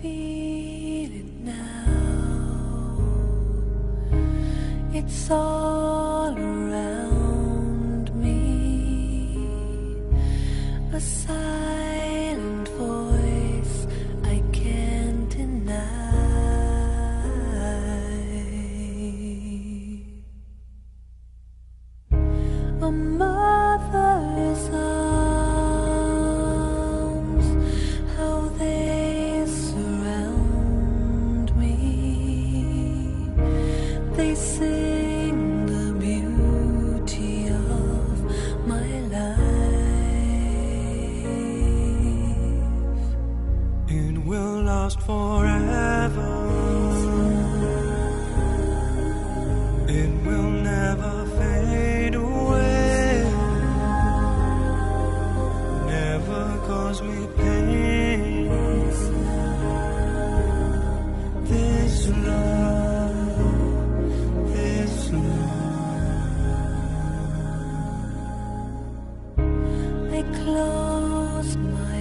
feel it now. It's all around me. A silent voice I can't deny. A mother's arms, how they surround me. They sing the beauty of my life. It will last forever. It will never fade away. Never cause me pain. This love, this love. I close my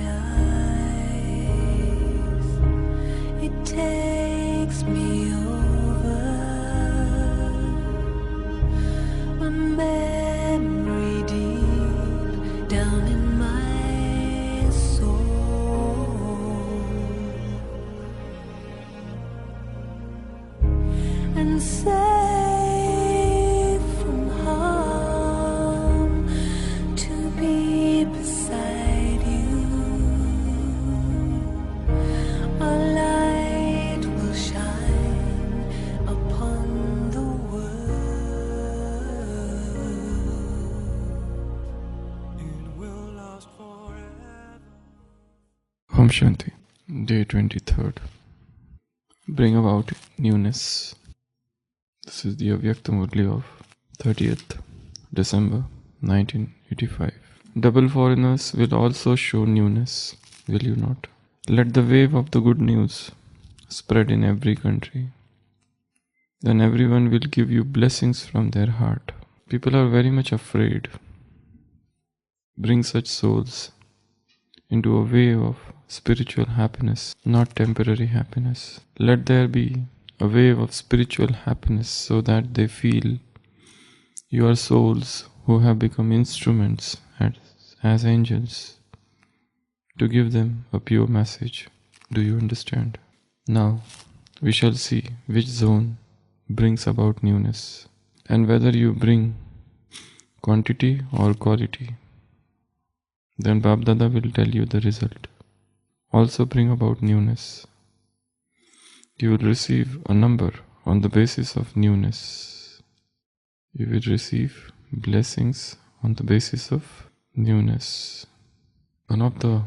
eyes. It takes me over. A memory deep down in my soul. And safe from harm to be beside you. A light will shine upon the world. It will last forever. Om Shanti, day 23rd. Bring about newness. This is the Avyakta Murli of 30th December 1985. Double foreigners will also show newness, will you not? Let the wave of the good news spread in every country. Then everyone will give you blessings from their heart. People are very much afraid. Bring such souls into a wave of spiritual happiness, not temporary happiness. Let there be a wave of spiritual happiness so that they feel you are souls who have become instruments as angels to give them a pure message. Do you understand? Now we shall see which zone brings about newness and whether you bring quantity or quality. Then Bapdada will tell you the result. Also bring about newness. You will receive a number on the basis of newness. You will receive blessings on the basis of newness. One of the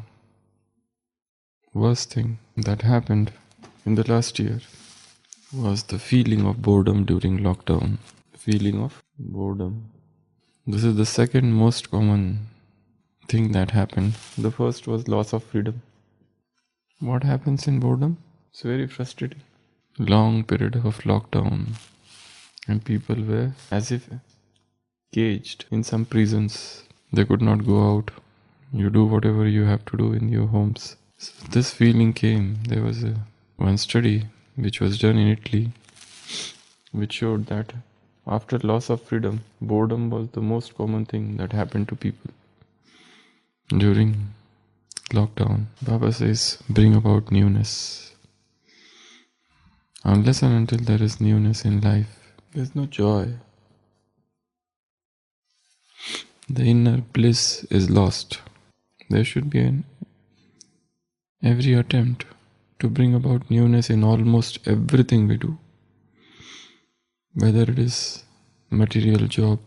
worst thing that happened in the last year was the feeling of boredom during lockdown. Feeling of boredom. This is the second most common thing that happened. The first was loss of freedom. What happens in boredom? It's very frustrating. Long period of lockdown and people were as if caged in some prisons. They could not go out. You do whatever you have to do in your homes. So this feeling came. There was one study which was done in Italy which showed that after loss of freedom, boredom was the most common thing that happened to people during lockdown. Baba says, bring about newness. Unless and until there is newness in life, there is no joy. The inner bliss is lost. There should be every attempt to bring about newness in almost everything we do. Whether it is material job,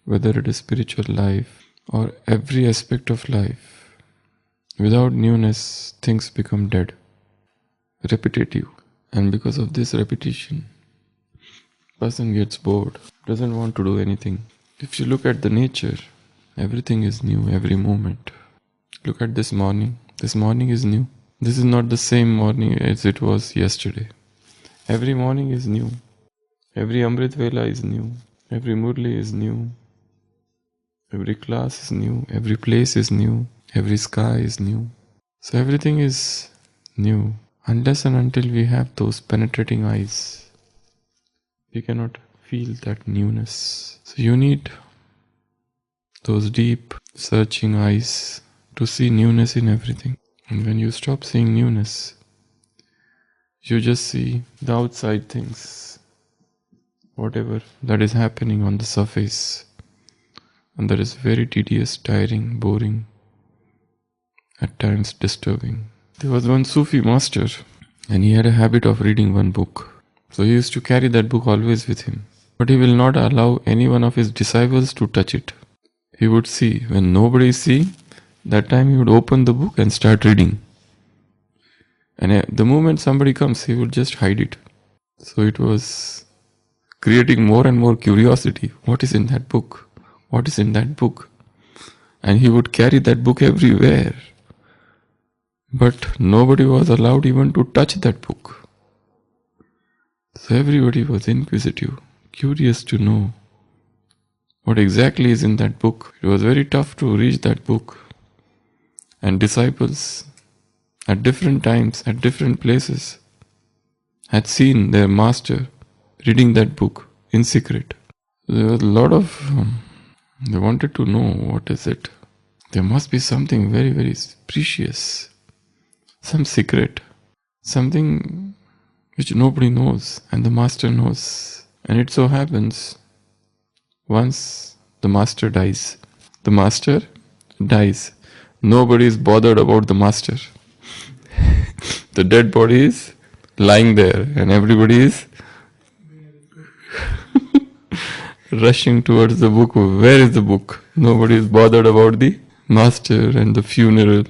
whether it is spiritual life, or every aspect of life. Without newness, things become dead, repetitive. And because of this repetition, person gets bored, doesn't want to do anything. If you look at the nature, everything is new every moment. Look at this morning. This morning is new. This is not the same morning as it was yesterday. Every morning is new. Every Amrit Vela is new. Every Murli is new. Every class is new. Every place is new. Every sky is new. So everything is new Unless and until we have those penetrating eyes, we cannot feel that newness. So you need those deep, searching eyes to see newness in everything. And when you stop seeing newness, you just see the outside things, whatever that is happening on the surface. And that is very tedious, tiring, boring, at times disturbing. There was one Sufi master, and he had a habit of reading one book. So he used to carry that book always with him. But he will not allow any one of his disciples to touch it. He would see, when nobody see, that time he would open the book and start reading. And the moment somebody comes, he would just hide it. So it was creating more and more curiosity. What is in that book? What is in that book? And he would carry that book everywhere. But nobody was allowed even to touch that book. So everybody was inquisitive, curious to know what exactly is in that book. It was very tough to reach that book. And disciples at different times, at different places, had seen their master reading that book in secret. There was a lot of, they wanted to know what is it. There must be something very, very precious, some secret, something which nobody knows and the master knows. And it so happens, once the master dies, nobody is bothered about the master. The dead body is lying there and everybody is rushing towards the book. Where is the book? Nobody is bothered about the master and the funeral.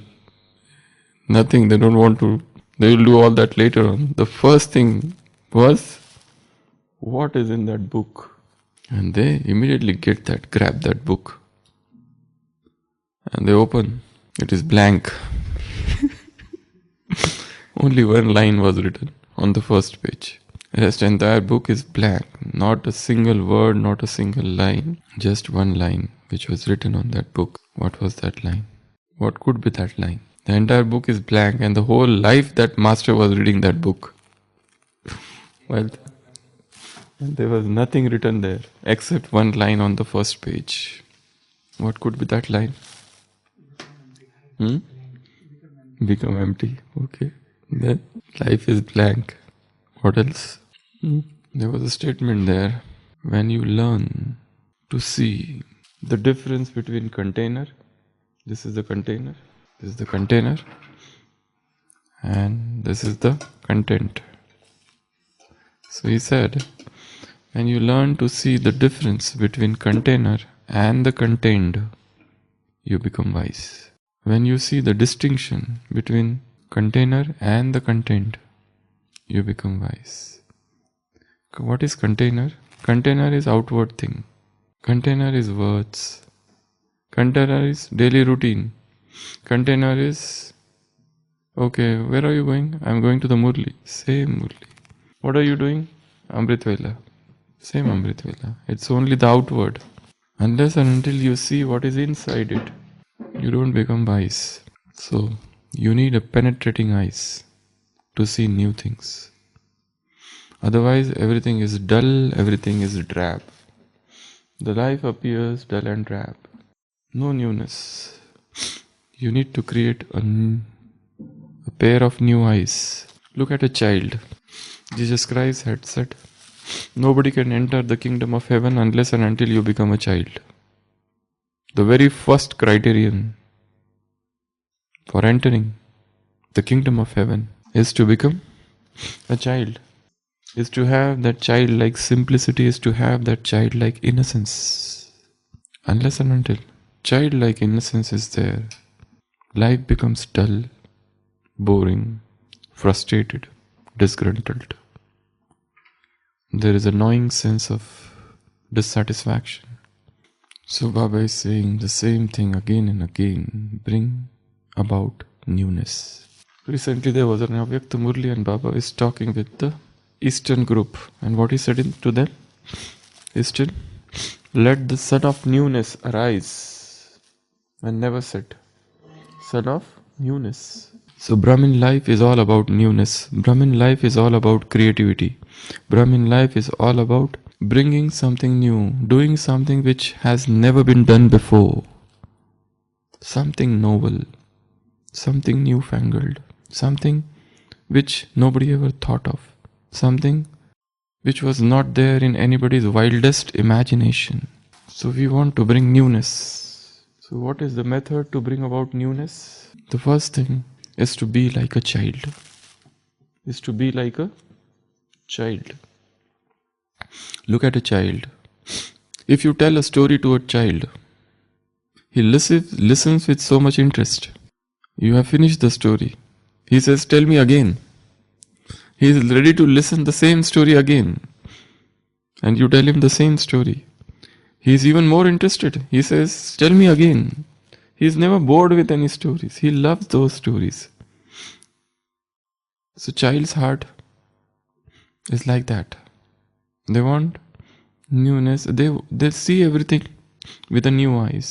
Nothing, they don't want to. They will do all that later on. The first thing was, what is in that book? And they immediately grab that book. And they open. It is blank. Only one line was written on the first page. The rest entire book is blank. Not a single word, not a single line. Just one line which was written on that book. What was that line? What could be that line? The entire book is blank and the whole life that master was reading that book. Well, there was nothing written there except one line on the first page. What could be that line? Become empty. Okay. Then life is blank. What else? There was a statement there. When you learn to see the difference between container, this is the container, this is the container, and this is the content. So he said, when you learn to see the difference between container and the contained, you become wise. When you see the distinction between container and the contained, you become wise. What is container? Container is outward thing. Container is words. Container is daily routine. Container is, okay, where are you going? I'm going to the Murli. Same Murli. What are you doing? Amrit Vela. Same Amrit Vela. It's only the outward. Unless and until you see what is inside it, you don't become wise. So, you need a penetrating eyes to see new things. Otherwise, everything is dull, everything is drab. The life appears dull and drab. No newness. You need to create a pair of new eyes. Look at a child. Jesus Christ had said, nobody can enter the kingdom of heaven unless and until you become a child. The very first criterion for entering the kingdom of heaven is to become a child, is to have that childlike simplicity, is to have that childlike innocence. Unless and until childlike innocence is there, life becomes dull, boring, frustrated, disgruntled. There is a gnawing sense of dissatisfaction. So Baba is saying the same thing again and again, bring about newness. Recently there was an Avyakta Murli and Baba is talking with the Eastern group. And what he said to them? Eastern, let the sun of newness arise. And never set. Sun of newness. So Brahmin life is all about newness. Brahmin life is all about creativity. Brahmin life is all about bringing something new, doing something which has never been done before. Something novel, something newfangled, something which nobody ever thought of, something which was not there in anybody's wildest imagination. So we want to bring newness. So what is the method to bring about newness? The first thing is to be like a child. Is to be like a child. Look at a child. If you tell a story to a child, he listens with so much interest. You have finished the story. He says, "Tell me again." He is ready to listen the same story again. And you tell him the same story. He is even more interested. He says, "Tell me again." He is never bored with any stories. He loves those stories. So child's heart is like that. They want newness. They see everything with a new eyes.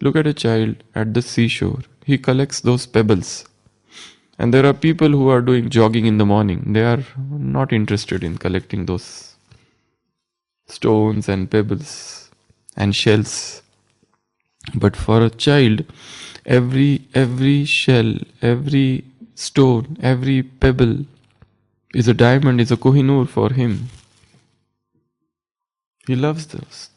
Look at a child at the seashore. He collects those pebbles. And there are people who are doing jogging in the morning. They are not interested in collecting those stones and pebbles and shells. But for a child, every shell, every stone, every pebble is a diamond, is a Kohinoor for him. He loves those.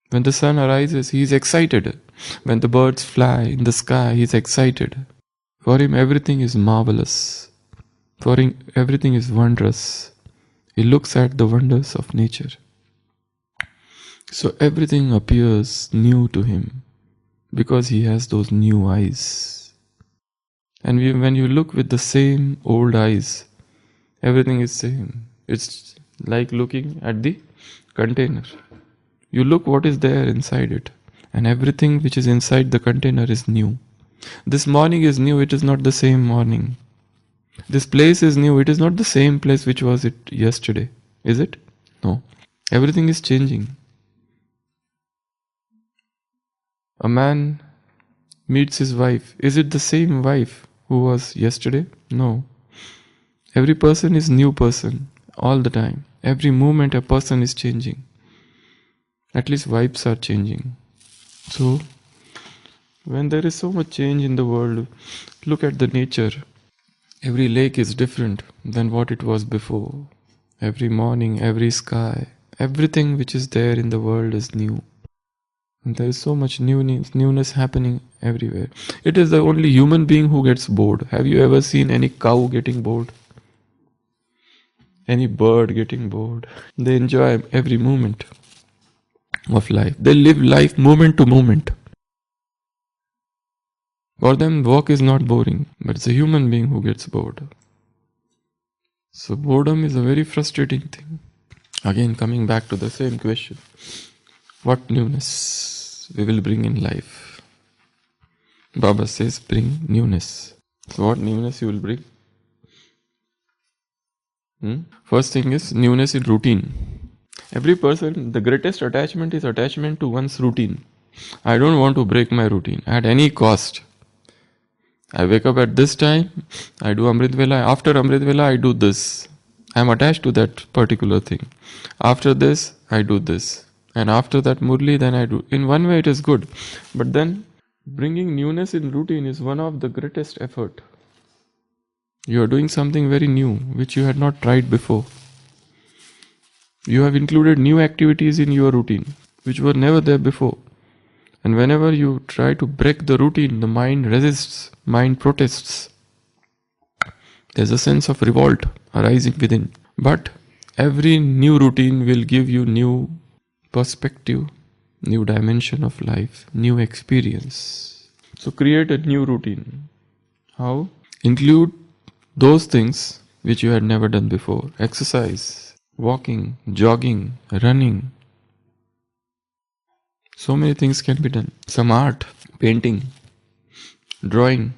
When the sun arises, he is excited. When the birds fly in the sky, he is excited. For him, everything is marvelous. For him, everything is wondrous. He looks at the wonders of nature. So everything appears new to him because he has those new eyes. And when you look with the same old eyes, everything is same. It's like looking at the container. You look what is there inside it, and everything which is inside the container is new. This morning is new, it is not the same morning. This place is new, it is not the same place which was it yesterday. Is it? No. Everything is changing. A man meets his wife. Is it the same wife who was yesterday? No. Every person is new person all the time. Every moment a person is changing. At least vibes are changing. So, when there is so much change in the world, look at the nature. Every lake is different than what it was before. Every morning, every sky, everything which is there in the world is new. And there is so much newness happening everywhere. It is the only human being who gets bored. Have you ever seen any cow getting bored? Any bird getting bored? They enjoy every moment of life. They live life moment to moment. For them, work is not boring, but it's a human being who gets bored. So boredom is a very frustrating thing. Again, coming back to the same question. What newness we will bring in life? Baba says, bring newness. So what newness you will bring? First thing is newness in routine. Every person, the greatest attachment is attachment to one's routine. I don't want to break my routine at any cost. I wake up at this time, I do Amrit Vela. After Amrit Vela, I do this. I am attached to that particular thing. After this, I do this. And after that Murli, then I do. In one way it is good. But then bringing newness in routine is one of the greatest effort. You are doing something very new, which you had not tried before. You have included new activities in your routine, which were never there before. And whenever you try to break the routine, the mind resists, mind protests. There's a sense of revolt arising within. But every new routine will give you new perspective, new dimension of life, new experience. So create a new routine. How? Include those things which you had never done before. Exercise, walking, jogging, running. So many things can be done. Some art, painting, drawing,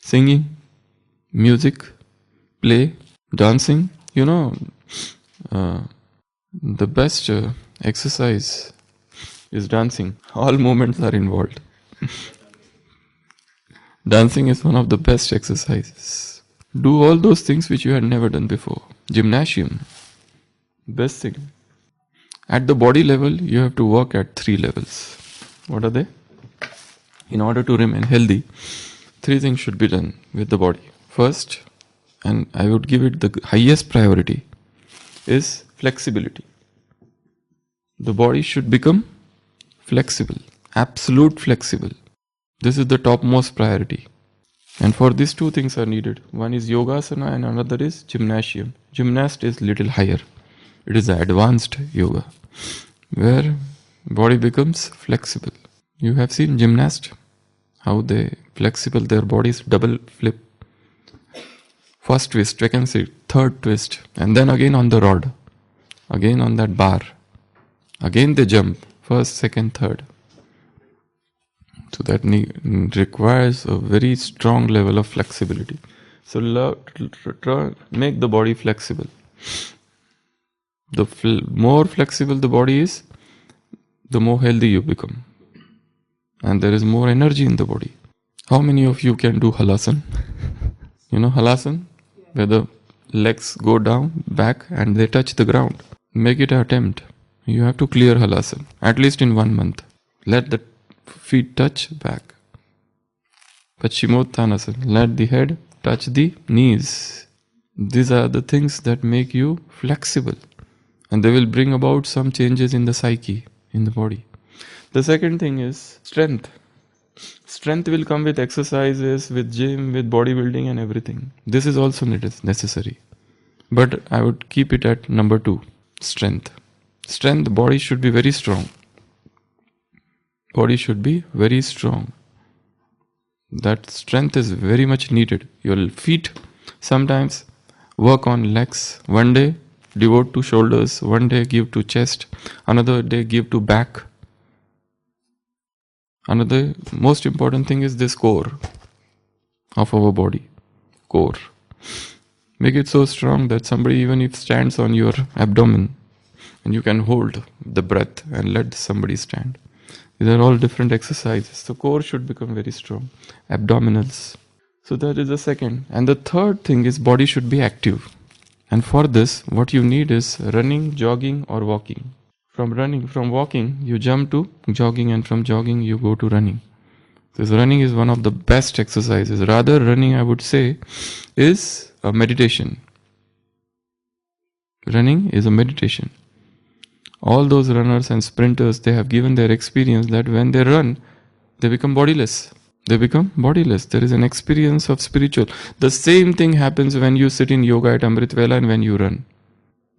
singing, music, play, dancing. The best exercise is dancing. All movements are involved. Dancing is one of the best exercises. Do all those things which you had never done before. Gymnasium, best thing. At the body level, you have to work at 3 levels. What are they? In order to remain healthy, 3 things should be done with the body. First, and I would give it the highest priority, is flexibility. The body should become flexible, absolute flexible. This is the topmost priority. And for these 2 things are needed. One is yogasana and another is gymnasium. Gymnast is little higher. It is the advanced yoga, where body becomes flexible. You have seen gymnast, how they flexible their bodies, double flip. First twist, second twist, third twist, and then again on the rod, again on that bar. Again they jump, first, second, third. So that requires a very strong level of flexibility. So make the body flexible. The more flexible the body is, the more healthy you become. And there is more energy in the body. How many of you can do halasana? You know halasana? Where the legs go down, back, and they touch the ground. Make it an attempt. You have to clear halasana, at least in 1 month. Let the feet touch back. Paschimottanasana. Let the head touch the knees. These are the things that make you flexible. And they will bring about some changes in the psyche, in the body. The second thing is strength. Strength will come with exercises, with gym, with bodybuilding and everything. This is also necessary. But I would keep it at number 2, strength. Strength, the body should be very strong. Body should be very strong. That strength is very much needed. Your feet sometimes work on legs. One day devote to shoulders, one day give to chest, another day give to back. Another most important thing is this core of our body. Core. Make it so strong that somebody even if stands on your abdomen and you can hold the breath and let somebody stand. These are all different exercises. The core should become very strong. Abdominals. So that is the second. And the third thing is body should be active. And for this, what you need is running, jogging or walking. From walking, you jump to jogging, and from jogging, you go to running. This running is one of the best exercises. Rather, running, I would say, is a meditation. Running is a meditation. All those runners and sprinters, they have given their experience that when they run, they become bodiless. There is an experience of spiritual. The same thing happens when you sit in yoga at Amrit Vela and when you run.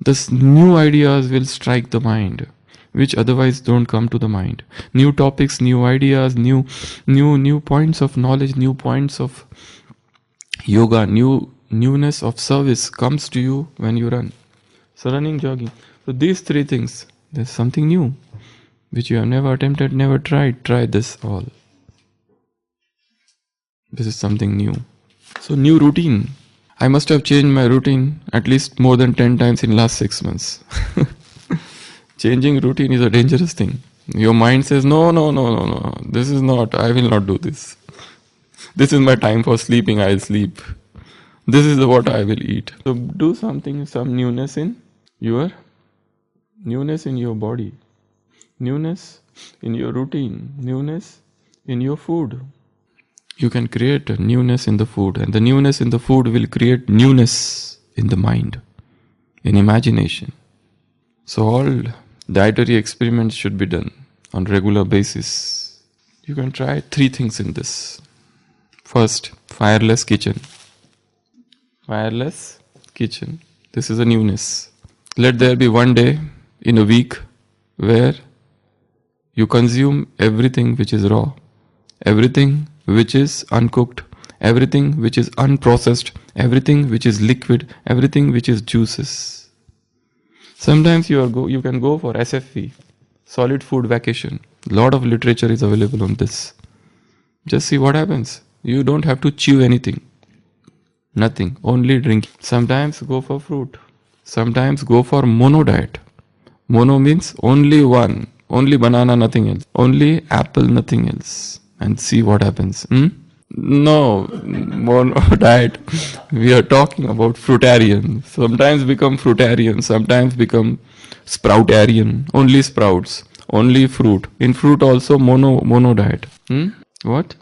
Thus, new ideas will strike the mind, which otherwise don't come to the mind. New topics, new ideas, new points of knowledge, new points of yoga, newness of service comes to you when you run. So running, jogging. So these 3 things, there's something new, which you have never attempted, never tried. Try this all. This is something new. So new routine. I must have changed my routine at least more than 10 times in last 6 months. Changing routine is a dangerous thing. Your mind says, no, this is not, I will not do this. This is my time for sleeping, I'll sleep. This is what I will eat. So do something, some newness in your body, newness in your routine, newness in your food. You can create a newness in the food, and the newness in the food will create newness in the mind, in imagination. So all dietary experiments should be done on regular basis. You can try 3 things in this. First, fireless kitchen. Fireless kitchen. This is a newness. Let there be one day in a week where you consume everything which is raw, everything which is uncooked, everything which is unprocessed, everything which is liquid, everything which is juices. Sometimes you can go for SFV, solid food vacation. Lot of literature is available on this. Just see what happens. You don't have to chew anything. Nothing. Only drink. Sometimes go for fruit. Sometimes go for mono diet. Mono means only one. Only banana, nothing else. Only apple, nothing else. And see what happens. No, mono diet. We are talking about fruitarian. Sometimes become fruitarian, sometimes become sproutarian. Only sprouts, only fruit. In fruit also mono diet. What?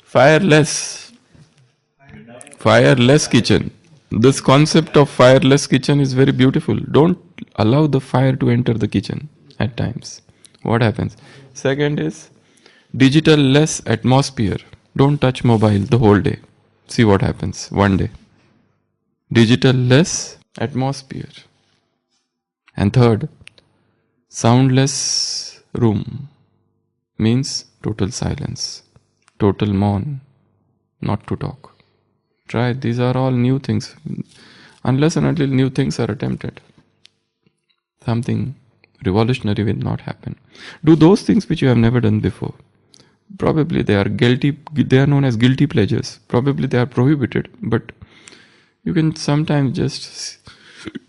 Fireless. Fireless kitchen. This concept of fireless kitchen is very beautiful. Don't allow the fire to enter the kitchen at times. What happens? Second is digital less atmosphere. Don't touch mobile the whole day. See what happens one day. Digital less atmosphere. And third, soundless room means total silence, total mourn, not to talk. Try, these are all new things. Unless and until new things are attempted, something revolutionary will not happen. Do those things which you have never done before. Probably they are guilty, they are known as guilty pleasures. Probably they are prohibited, but you can sometimes just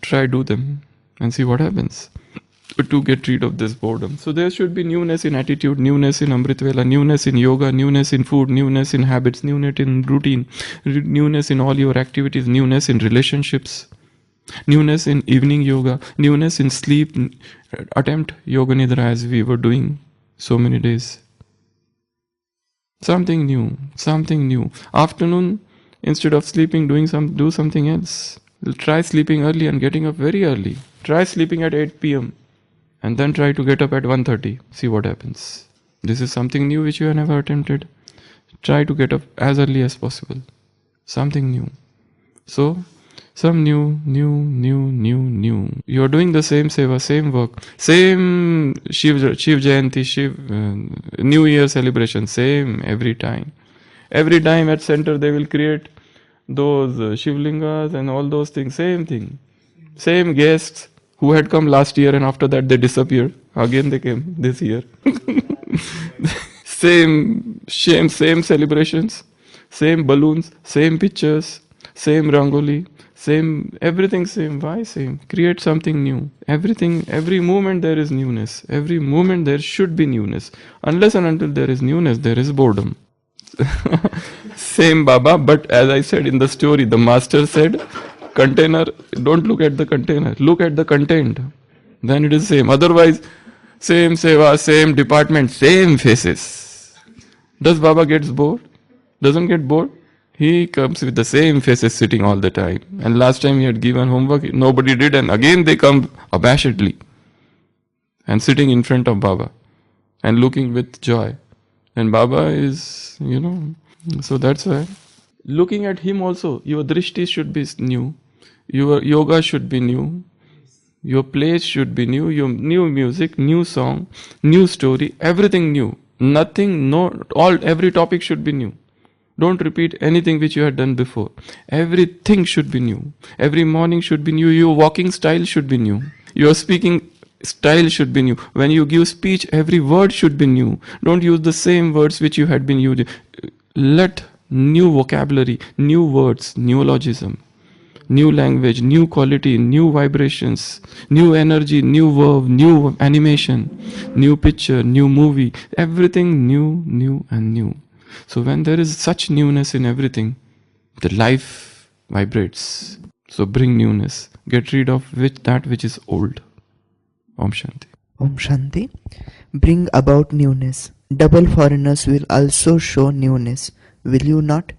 try do them and see what happens to get rid of this boredom. So there should be newness in attitude, newness in Amritvela, newness in yoga, newness in food, newness in habits, newness in routine, newness in all your activities, newness in relationships, newness in evening yoga, newness in sleep. Attempt yoga nidra as we were doing so many days. Something new, something new. Afternoon, instead of sleeping, do something else. Try sleeping early and getting up very early. Try sleeping at 8 p.m. and then try to get up at 1:30. See what happens. This is something new which you have never attempted. Try to get up as early as possible. Something new. So, some new. You are doing the same seva, same work, same Shiv Jayanti, New Year celebration, same every time. Every time at center they will create those Shivlingas and all those things, same thing. Same guests who had come last year and after that they disappeared. Again they came this year. Same celebrations, same balloons, same pictures, same rangoli, same everything same. Why same? Create something new. Everything, every moment there is newness. Every moment there should be newness. Unless and until there is newness, there is boredom. Same Baba, but as I said in the story, the master said, container, don't look at the container, look at the content. Then it is same. Otherwise, same seva, same department, same faces. Does Baba gets bored? Doesn't get bored? He comes with the same faces sitting all the time. And last time he had given homework, nobody did, and again they come abashedly and sitting in front of Baba and looking with joy. And Baba is, so that's why. Looking at him also, your drishti should be new, your yoga should be new, your place should be new, your new music, new song, new story, everything new. Nothing, every topic should be new. Don't repeat anything which you had done before. Everything should be new. Every morning should be new. Your walking style should be new. Your speaking style should be new. When you give speech, every word should be new. Don't use the same words which you had been using. Let new vocabulary, new words, neologism, new language, new quality, new vibrations, new energy, new verb, new animation, new picture, new movie, everything new and new. So when there is such newness in everything, the life vibrates. So bring newness. Get rid of that which is old. Om Shanti. Om Shanti. Bring about newness. Double foreigners will also show newness. Will you not?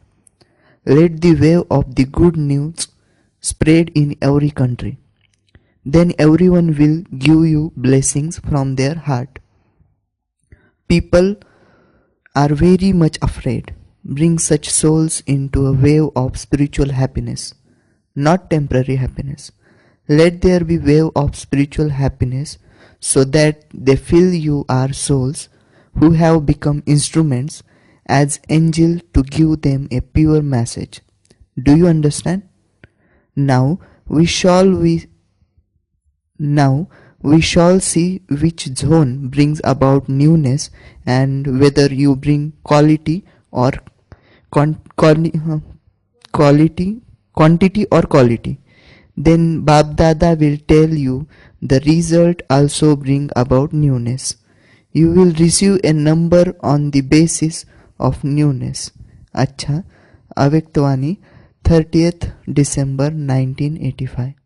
Let the wave of the good news spread in every country. Then everyone will give you blessings from their heart. People are very much afraid. Bring such souls into a wave of spiritual happiness, not temporary happiness. Let there be wave of spiritual happiness so that they feel you are souls who have become instruments as angel to give them a pure message. Do you understand? Now we shall see which zone brings about newness and whether you bring quality or quantity or quality. Then Bapdada will tell you the result also bring about newness. You will receive a number on the basis of newness. अच्छा, अव्यक्तवाणी 30th December 1985.